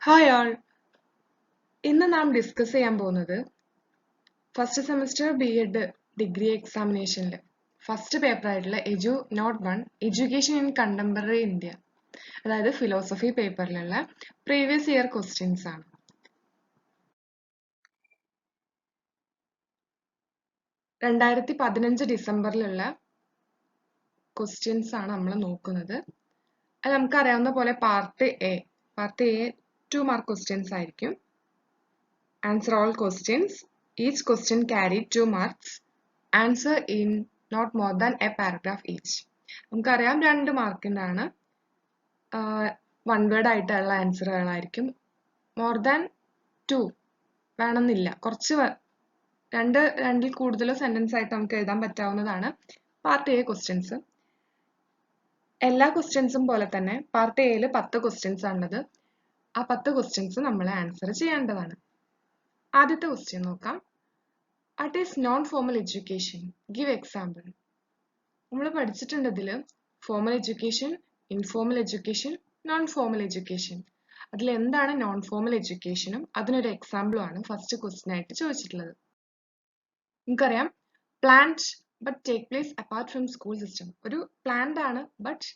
Hi ആൾ ഇന്ന് നാം discuss ചെയ്യാൻ പോകുന്നത് ഫസ്റ്റ് സെമസ്റ്റർ ബി.എഡ് ഡിഗ്രി എക്സാമിനേഷനിൽ ഫസ്റ്റ് പേപ്പർ ആയിട്ടുള്ള note 1 education in contemporary India അതായത് ഫിലോസഫി പേപ്പറിലുള്ള പ്രീവിയസ് ഇയർ ക്വസ്റ്റ്യൻസ് ആണ്. 2015 ഡിസംബറിലുള്ള ക്വസ്റ്റ്യൻസ് ആണ് നമ്മൾ നോക്കുന്നത്. അത് നമുക്കറിയാവുന്ന പോലെ പാർട്ട് എ 2 മാർക്ക് ക്വസ്റ്റ്യൻസ് ആയിരിക്കും. Answer all questions. Each question carried 2 marks. Answer in not more than a paragraph each. നമുക്കറിയാം 2 മാർക്കിൻ്റെ ആണ്. 1 വേർഡ് ആയിട്ടുള്ള ആൻസറുകളായിരിക്കും. മോർ ദാൻ 2 വേണമെന്നില്ല. കുറച്ച് രണ്ടിൽ കൂടുതലോ സെന്റൻസ് ആയിട്ട് നമുക്ക് എഴുതാൻ പറ്റാവുന്നതാണ് പാർട്ട് എ ക്വസ്റ്റ്യൻസ്. എല്ലാ ക്വസ്റ്റ്യൻസും പോലെ തന്നെ പാർട്ട് എയിൽ 10 ക്വസ്റ്റ്യൻസ് ആണുള്ളത്. ആ 10 ക്വസ്റ്റ്യൻസ് നമ്മൾ ആൻസർ ചെയ്യേണ്ടതാണ്. ആദ്യത്തെ ക്വസ്റ്റ്യൻ നോക്കാം. What is known formal education? Give example. നമ്മൾ പഠിച്ചിട്ടുണ്ട് ഇതിൽ formal education, informal education, non formal education. അതിൽ എന്താണ് നോൺ ഫോമൽ എഡ്യൂക്കേഷനും അതിനൊരു എക്സാമ്പിളും ആണ് ഫസ്റ്റ് ക്വസ്റ്റ്യൻ ആയിട്ട് ചോദിച്ചിട്ടുള്ളത്. നമുക്കറിയാം planned but take place apart from school system. ഒരു പ്ലാൻഡ് ആണ് ബട്ട്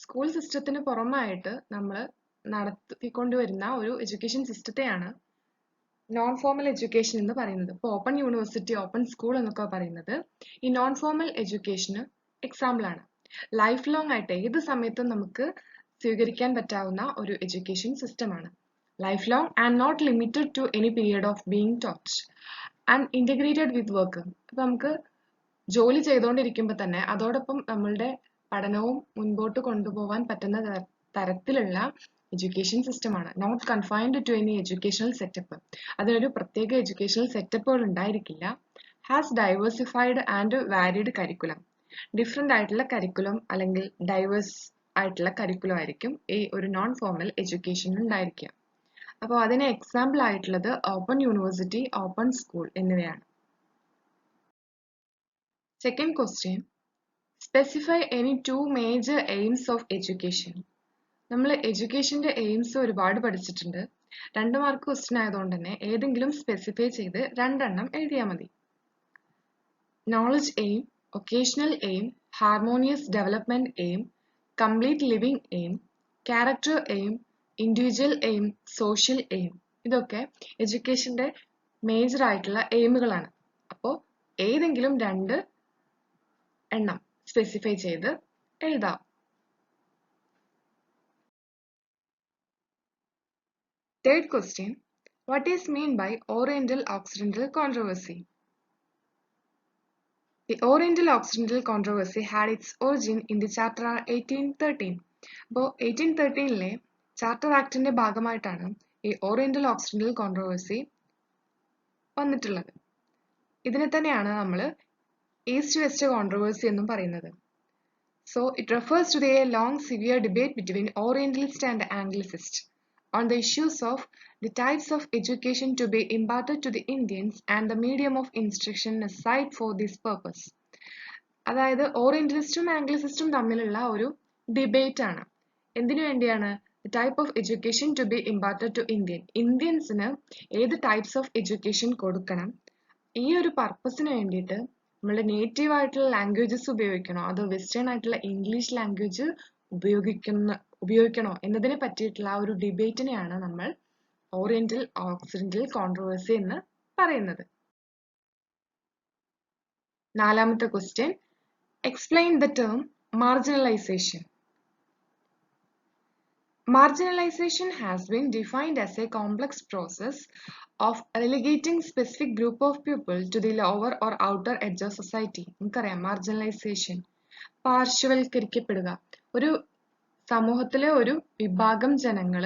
സ്കൂൾ സിസ്റ്റത്തിന് പുറമായിട്ട് നമ്മൾ നടത്തിക്കൊണ്ടുവരുന്ന ഒരു എഡ്യൂക്കേഷൻ സിസ്റ്റത്തെയാണ് നോൺ ഫോമൽ എഡ്യൂക്കേഷൻ എന്ന് പറയുന്നത്. ഇപ്പോൾ ഓപ്പൺ യൂണിവേഴ്സിറ്റി, ഓപ്പൺ സ്കൂൾ എന്നൊക്കെ പറയുന്നത് ഈ നോൺ ഫോമൽ എഡ്യൂക്കേഷന് എക്സാമ്പിൾ ആണ്. ലൈഫ് ലോങ് ആയിട്ട് ഏത് സമയത്തും നമുക്ക് സ്വീകരിക്കാൻ പറ്റാവുന്ന ഒരു എഡ്യൂക്കേഷൻ സിസ്റ്റമാണ്. Life long and not limited to any period of being taught and integrated with work. അപ്പൊ നമുക്ക് ജോലി ചെയ്തുകൊണ്ടിരിക്കുമ്പോൾ തന്നെ അതോടൊപ്പം നമ്മളുടെ പഠനവും മുൻപോട്ട് കൊണ്ടുപോകാൻ പറ്റുന്ന തരത്തിലുള്ള എഡ്യൂക്കേഷൻ സിസ്റ്റമാണ്. Not confined to any educational setup. അതിനൊരു പ്രത്യേക എഡ്യൂക്കേഷണൽ സെറ്റപ്പുകൾ ഉണ്ടായിരിക്കില്ല. Has diversified and varied curriculum. Different ആയിട്ടുള്ള കരിക്കുലം അല്ലെങ്കിൽ ഡൈവേഴ്സ് ആയിട്ടുള്ള കരിക്കുലം ആയിരിക്കും ഈ ഒരു നോൺ ഫോമൽ എഡ്യൂക്കേഷൻ ഉണ്ടായിരിക്കുക. അപ്പോൾ അതിന് എക്സാമ്പിൾ ആയിട്ടുള്ളത് ഓപ്പൺ യൂണിവേഴ്സിറ്റി, ഓപ്പൺ സ്കൂൾ എന്നിവയാണ്. Second question, specify any 2 major aims of education. നമ്മൾ എഡ്യൂക്കേഷന്റെ എയിംസ് ഒരുപാട് പഠിച്ചിട്ടുണ്ട്. 2 മാർക്ക് ക്വസ്റ്റ്യൻ ആയതുകൊണ്ട് തന്നെ ഏതെങ്കിലും സ്പെസിഫൈ ചെയ്ത് 2 എണ്ണം എഴുതിയാൽ മതി. Knowledge aim, occasional aim, harmonious development aim, complete living aim, character aim, individual aim, social aim. ഇതൊക്കെ എഡ്യൂക്കേഷന്റെ മേജർ ആയിട്ടുള്ള എയിമുകളാണ്. അപ്പോൾ ഏതെങ്കിലും 2 എണ്ണം സ്പെസിഫൈ ചെയ്ത് എഴുതാം. Third question, what is meant by Oriental-Occidental controversy? The Oriental-Occidental controversy had its origin in the Charter 1813. അപ്പോൾ 1813-ലെ charter ആക്ടിന്റെ ഭാഗമായിട്ടാണ് ഈ ഓറിയന്റൽ-ഓക്സിഡന്റൽ കോൺട്രവേഴ്സി വന്നിട്ടുള്ളത്. ഇതിനെ തന്നെയാണ് നമ്മൾ ഈസ്റ്റ് വെസ്റ്റ് കോൺട്രവേഴ്സി എന്നും പറയുന്നത്. So it refers to the long severe debate between Orientalist and Anglicist on the issues of the types of education to be imparted to the Indians and the medium of instruction necessary for this purpose. അതായത് ഓറിയന്റലിസ്റ്റും ആംഗ്ലിസിസ്റ്റും തമ്മിലുള്ള ഒരു debate ആണ്. എന്തിനു വേണ്ടിയാണ്? The type of education to be imparted to ഇന്ത്യൻസിന് ഏത് types of education കൊടുക്കണം, ഈ ഒരു പർപ്പസിന് വേണ്ടിയിട്ട് നമ്മളുടെ നേറ്റീവ് ആയിട്ടുള്ള ലാംഗ്വേജസ് ഉപയോഗിക്കണോ അതോ വെസ്റ്റേൺ ആയിട്ടുള്ള ഇംഗ്ലീഷ് ലാംഗ്വേജ് ഉപയോഗിക്കണോ എന്നതിനെ പറ്റിയിട്ടുള്ള ആ ഒരു ഡിബേറ്റിനെയാണ് നമ്മൾ ഓറിയന്റൽ ഓക്സിഡന്റൽ കോൺട്രവേഴ്സി എന്ന് പറയുന്നത്. 4ാമത്തെ question, explain the term marginalization. Marginalization has been defined as a complex process of relegating specific group of people to the lower or outer edge of society. നമുക്കറിയാം marginalisation പാർശ്വവൽക്കരിക്കപ്പെടുക. ഒരു സമൂഹത്തിലെ ഒരു വിഭാഗം ജനങ്ങൾ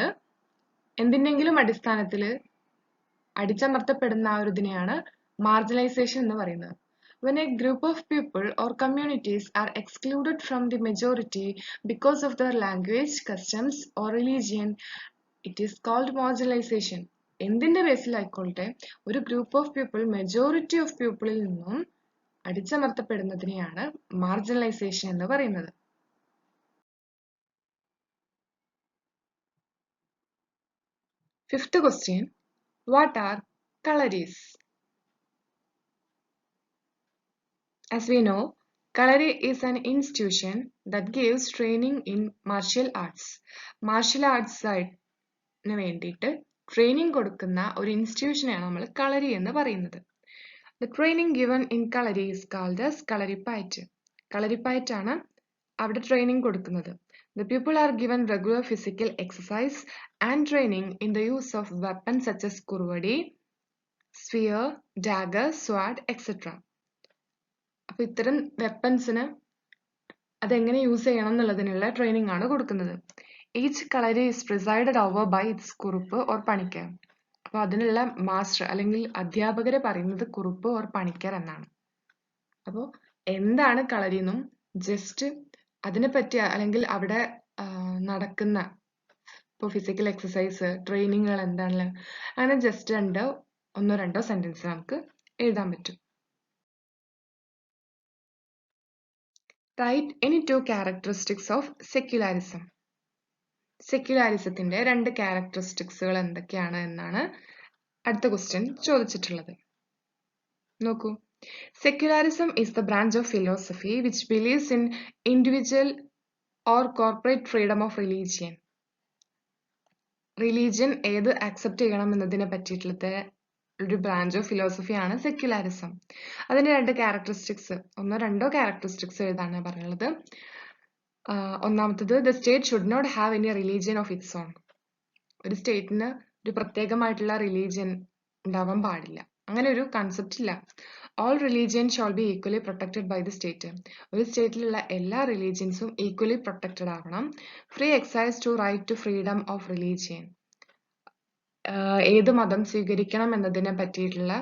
എന്തിനെങ്കിലും അടിസ്ഥാനത്തിൽ അടിച്ചമർത്തപ്പെടുന്ന ആ ഒരു ഇതിനെയാണ് മാർജിനലൈസേഷൻ എന്ന് പറയുന്നത്. When a group of people or communities are excluded from the majority because of their language, customs or religion, it is called marginalization. എന്തിന്റെ ബേസിലായിക്കോട്ടെ ഒരു group of people majority of പീപ്പിളിൽ നിന്നും അടിച്ചമർത്തപ്പെടുന്നതിനെയാണ് മാർജിനലൈസേഷൻ എന്ന് പറയുന്നത്. Fifth question, what are Kalaris? As we know, Kalari is an institution that gives training in martial arts. Martial arts ന് വേണ്ടിയിട്ട് ട്രെയിനിങ് കൊടുക്കുന്ന ഒരു ഇൻസ്റ്റിറ്റ്യൂഷനെയാണ് നമ്മൾ കളരി എന്ന് പറയുന്നത്. The training given in Kalari is called as Kalaripayattu. കളരിപ്പയറ്റാണ് അവിടെ ട്രെയിനിങ് കൊടുക്കുന്നത്. The people are given regular physical exercise and training in the use of weapons such as kurvadi, spear, dagger, sword, etc. അപ്പോൾ ഇത്തരം വെപ്പൺസിന് അതെങ്ങനെ യൂസ് ചെയ്യണം എന്നുള്ളതിനുള്ള training ആണ് കൊടുക്കുന്നത്. Each kalari is presided over by its Kurup or Panicker. അപ്പോൾ അതിനുള്ള master അല്ലെങ്കിൽ അധ്യാപകരെ പറയുന്നത് കുറുപ്പ് or പണിക്കർ എന്നാണ്. അപ്പോൾ എന്താണ് കളരി എന്നും ജസ്റ്റ് അതിനെ പറ്റി അല്ലെങ്കിൽ അവിടെ നടക്കുന്ന ഇപ്പോൾ ഫിസിക്കൽ എക്സസൈസ് ട്രെയിനിങ്ങുകൾ എന്താണല്ലോ അങ്ങനെ ജസ്റ്റ് ഒന്നോ രണ്ടോ സെന്റൻസ് നമുക്ക് എഴുതാൻ പറ്റും. Write any two characteristics of secularism. സെക്യുലാരിസത്തിന്റെ രണ്ട് ക്യാരക്ടറിസ്റ്റിക്സുകൾ എന്തൊക്കെയാണ് എന്നാണ് അടുത്ത ക്വസ്റ്റ്യൻ ചോദിച്ചിട്ടുള്ളത്. നോക്കൂ, secularism is the branch of philosophy which believes in individual or corporate freedom of religion. Religion ഏത് അക്സെപ്റ്റ് ചെയ്യണം എന്നതിനെ പറ്റിയിട്ടുള്ള ഒരു ബ്രാഞ്ച് ഓഫ് ഫിലോസഫിയാണ് സെക്യുലാരിസം. അതിന്റെ രണ്ട് ക്യാരക്ടറിസ്റ്റിക്സ് ഒന്നോ രണ്ടോ ക്യാരക്ടറിസ്റ്റിക്സ് എഴുതാനാണ് പറയുന്നത്. ഒന്നാമത്തത്, the state should not have any religion of its own. ഒരു സ്റ്റേറ്റിന് ഒരു പ്രത്യേകമായിട്ടുള്ള റിലീജിയൻ ഉണ്ടാവാൻ പാടില്ല, അങ്ങനെ ഒരു കൺസെപ്റ്റ് ഇല്ല. All religion shall be equally protected by the state. ഒരു സ്റ്റേറ്റിലുള്ള എല്ലാ റിലീജിയൻസും ഈക്വലി പ്രൊട്ടക്റ്റഡ് ആവണം. Free exercise to right to freedom of religion. ഏത് മതം സ്വീകരിക്കണം എന്നതിനെ പറ്റിയിട്ടുള്ള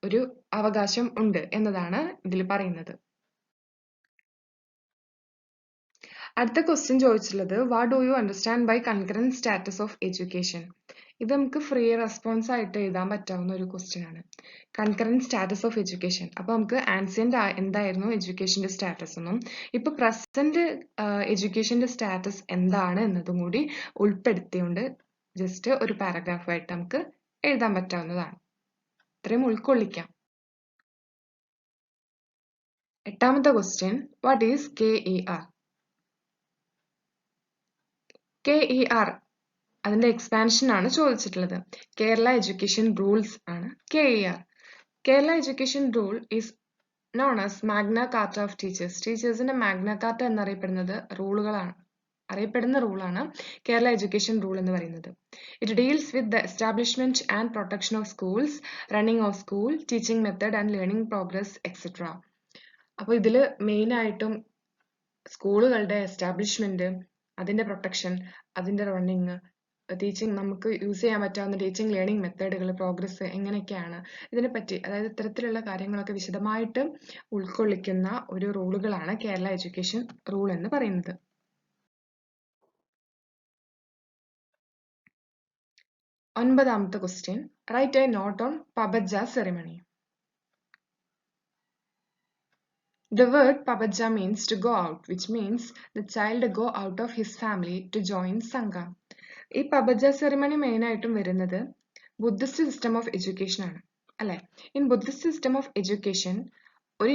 ഒരു അവകാശം ഉണ്ട് എന്നതാണ് ഇതിൽ പറയുന്നത്. അടുത്ത ക്വസ്റ്റ്യൻ ചോദിച്ചിട്ടുള്ളത്, what do you understand by concurrent status of education. ഇത് നമുക്ക് ഫ്രീ റെസ്പോൺസ് ആയിട്ട് എഴുതാൻ പറ്റാവുന്ന ഒരു ക്വസ്റ്റ്യൻ ആണ്. Concurrent status of education. അപ്പൊ നമുക്ക് ആൻസിയന്റ് എന്തായിരുന്നു എഡ്യൂക്കേഷന്റെ സ്റ്റാറ്റസ് എന്നും ഇപ്പൊ പ്രസന്റ് എഡ്യൂക്കേഷന്റെ സ്റ്റാറ്റസ് എന്താണ് എന്നതും കൂടി ഉൾപ്പെടുത്തിക്കൊണ്ട് ജസ്റ്റ് ഒരു പാരഗ്രാഫ് ആയിട്ട് നമുക്ക് എഴുതാൻ പറ്റാവുന്നതാണ്. ഇത്രയും ഉൾക്കൊള്ളിക്കാം. എട്ടാമത്തെ question, what is KER? KER അതിന്റെ എക്സ്പാൻഷൻ ആണ് ചോദിച്ചിട്ടുള്ളത്. കേരള എഡ്യൂക്കേഷൻ റൂൾസ് ആണ് KER. Kerala education rule is known as Magna Carta of teachers. ടീച്ചേഴ്സിന്റെ മാഗ്ന കാർട്ട എന്നറിയപ്പെടുന്ന റൂളാണ് കേരള എഡ്യൂക്കേഷൻ റൂൾ എന്ന് പറയുന്നത്. It deals with the establishment and protection of schools, running of school, teaching method and learning progress etcetera. അപ്പോൾ ഇതിൽ main ആയിട്ടും സ്കൂളുകളുടെ establishment, അതിന്റെ പ്രൊട്ടക്ഷൻ, അതിന്റെ റണ്ണിങ്, ടീച്ചിങ്, നമുക്ക് യൂസ് ചെയ്യാൻ പറ്റാവുന്ന ടീച്ചിങ് ലേണിംഗ് മെത്തേഡുകൾ, പ്രോഗ്രസ് എങ്ങനെയൊക്കെയാണ്, ഇതിനെപ്പറ്റി അതായത് ഇത്തരത്തിലുള്ള കാര്യങ്ങളൊക്കെ വിശദമായിട്ട് ഉൾക്കൊള്ളിക്കുന്ന ഒരു റൂളുകളാണ് കേരള എഡ്യൂക്കേഷൻ റൂൾ എന്ന് പറയുന്നത്. ഒൻപതാമത്തെ question, write a note on pabbajja ceremony. The word pabajja means to go out, which means the child go out of his family to join Sangha. ഈ പബജ്ജ സെറിമണി മെയിൻ ആയിട്ടും വരുന്നത് ബുദ്ധിസ്റ്റ് സിസ്റ്റം ഓഫ് എഡ്യൂക്കേഷൻ ആണ് അല്ലെ. In Buddhist system of education ഒരു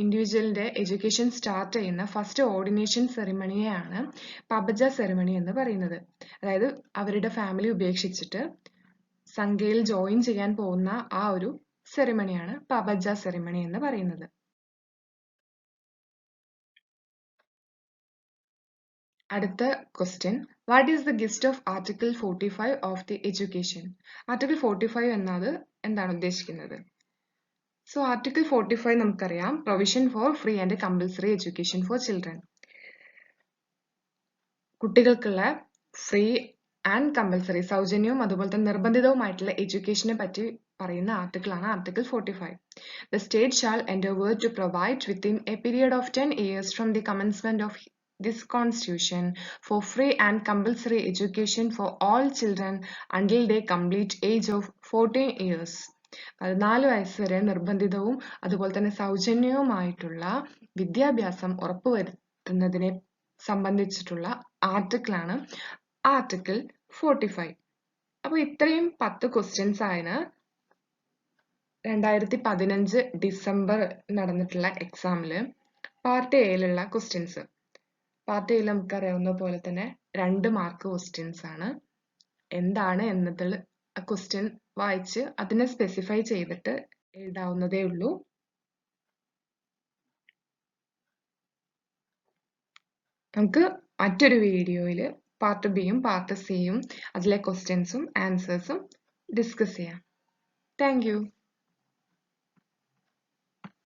ഇൻഡിവിജ്വലിന്റെ education start ചെയ്യുന്ന first ordination സെറിമണിയെയാണ് പബജ്ജ ceremony എന്ന് പറയുന്നത്. അതായത് അവരുടെ ഫാമിലി ഉപേക്ഷിച്ചിട്ട് സംഘയിൽ ജോയിൻ ചെയ്യാൻ പോകുന്ന ആ ഒരു സെറിമണിയാണ് പബജ്ജ സെറിമണി എന്ന് പറയുന്നത്. അടുത്ത question, what is the GIST of article 45 of the education. Article 45 എന്നത് എന്താണ് ഉദ്ദേശിക്കുന്നത്? സോ ആർട്ടിക്കിൾ 45 നമുക്കറിയാം, provision for free and compulsory education for children. കുട്ടികൾക്കുള്ള ഫ്രീ ആൻഡ് കമ്പൽസറി, സൗജന്യവും അതുപോലെ തന്നെ നിർബന്ധിതവുമായിട്ടുള്ള എഡ്യൂക്കേഷനെ പറ്റി പറയുന്ന ആർട്ടിക്കിളാണ് article 45. The state shall endeavour to provide within a period of 10 years from the commencement of this constitution for free and compulsory education for all children until they complete age of 14 years. 14 വയസ്സ് വരെ നിർബന്ധിതവും അതുപോലെ തന്നെ സൗജന്യവുമായിട്ടുള്ള വിദ്യാഭ്യാസം ഉറപ്പുവരുത്തുന്നതിനെ സംബന്ധിച്ചിട്ടുള്ള ആർട്ടിക്കിളാണ് article 45. അപ്പോൾ ഇത്രയും 10 questions ആണ് 2015 December നടന്നിട്ടുള്ള എക്സാമിൽ പാർട്ട് എയിലുള്ള ക്വസ്റ്റ്യൻസ്. പാർട്ട് എയിൽ നമുക്കറിയാവുന്ന പോലെ തന്നെ 2 മാർക്ക് ക്വസ്റ്റ്യൻസ് ആണ്. എന്താണ് എന്നതിൽ ക്വസ്റ്റ്യൻ വായിച്ച് അതിനെ സ്പെസിഫൈ ചെയ്തിട്ട് എഴുതാവുന്നതേ ഉള്ളൂ. നമുക്ക് മറ്റൊരു വീഡിയോയിൽ പാർട്ട് ബിയും പാർട്ട് സിയും അതിലെ ക്വസ്റ്റ്യൻസും ആൻസേഴ്സും ഡിസ്കസ് ചെയ്യാം. Thank you.